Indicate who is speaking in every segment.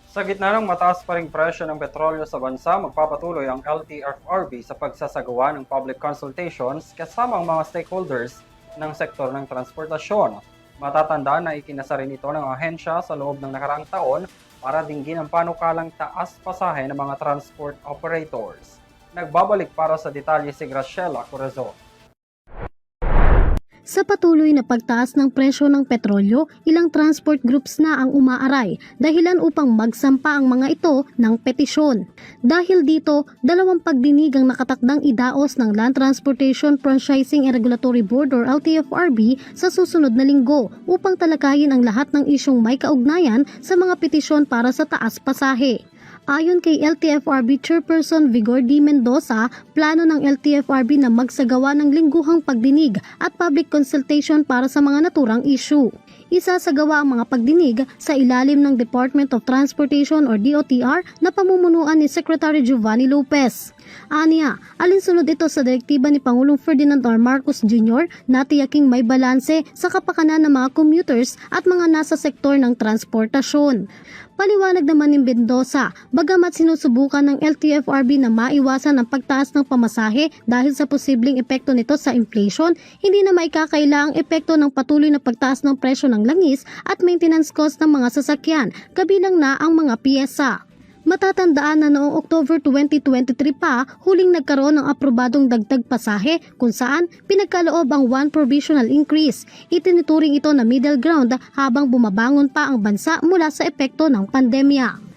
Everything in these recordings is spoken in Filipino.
Speaker 1: Sa gitna ng mataas pa ring presyo ng petrolyo sa bansa, magpapatuloy ang LTFRB sa pagsasagawa ng public consultations kasama ang mga stakeholders ng sektor ng transportasyon. Matatandaan na ikinasa rin ito ng ahensya sa loob ng nakaraang taon para dinggin ang panukalang taas pasahe ng mga transport operators. Nagbabalik para sa detalye si Graciela Corazon.
Speaker 2: Sa patuloy na pagtaas ng presyo ng petrolyo, ilang transport groups na ang umaaray dahilan upang magsampa ang mga ito ng petisyon. Dahil dito, dalawang pagdinig ang nakatakdang idaos ng Land Transportation Franchising and Regulatory Board or LTFRB sa susunod na linggo upang talakayin ang lahat ng isyong may kaugnayan sa mga petisyon para sa taas pasahe. Ayon kay LTFRB Chairperson Vigor D. Mendoza, plano ng LTFRB na magsagawa ng lingguhang pagdinig at public consultation para sa mga naturang issue. Isasagawa ang mga pagdinig sa ilalim ng Department of Transportation or DOTR na pamumunuan ni Secretary Giovanni Lopez. Aniya, alinsunod ito sa direktiba ni Pangulong Ferdinand R. Marcos Jr. na tiyaking may balanse sa kapakanan ng mga commuters at mga nasa sektor ng transportasyon. Paliwanag naman ni Mendoza, bagamat sinusubukan ng LTFRB na maiwasan ang pagtaas ng pamasahe dahil sa posibleng epekto nito sa inflation, hindi na maikakaila ang epekto ng patuloy na pagtaas ng presyo ng langis at maintenance cost ng mga sasakyan, kabilang na ang mga piyesa. Matatandaan na noong October 2023 pa, huling nagkaroon ng aprobadong dagdag pasahe kung saan pinagkaloob ang one provisional increase. Itinuturing ito na middle ground habang bumabangon pa ang bansa mula sa epekto ng pandemya.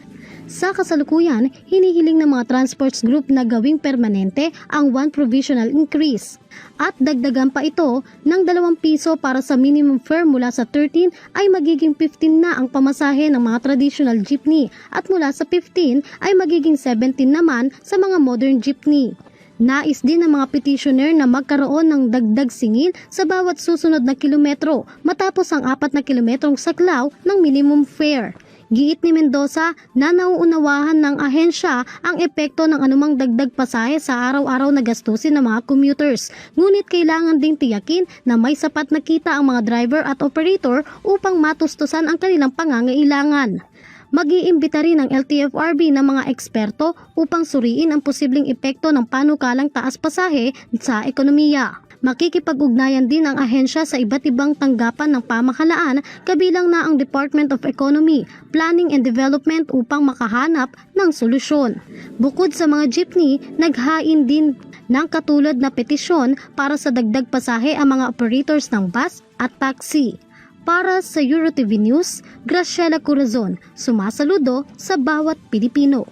Speaker 2: Sa kasalukuyan, hinihiling ng mga transports group na gawing permanente ang one provisional increase. At dagdagan pa ito ng 2 piso para sa minimum fare mula sa 13 ay magiging 15 na ang pamasahe ng mga traditional jeepney at mula sa 15 ay magiging 17 naman sa mga modern jeepney. Nais din ng mga petitioner na magkaroon ng dagdag singil sa bawat susunod na kilometro matapos ang 4 na kilometrong saklaw ng minimum fare. Giit ni Mendoza na nauunawahan ng ahensya ang epekto ng anumang dagdag pasahe sa araw-araw na gastusin ng mga commuters. Ngunit kailangan ding tiyakin na may sapat na kita ang mga driver at operator upang matustusan ang kanilang pangangailangan. Mag-iimbita rin ng LTFRB ng mga eksperto upang suriin ang posibleng epekto ng panukalang taas pasahe sa ekonomiya. Makikipag-ugnayan din ang ahensya sa iba't ibang tanggapan ng pamahalaan kabilang na ang Department of Economy, Planning and Development upang makahanap ng solusyon. Bukod sa mga jeepney, naghain din ng katulad na petisyon para sa dagdag pasahe ang mga operators ng bus at taxi. Para sa EuroTV News, Graciela Corazon, sumasaludo sa bawat Pilipino.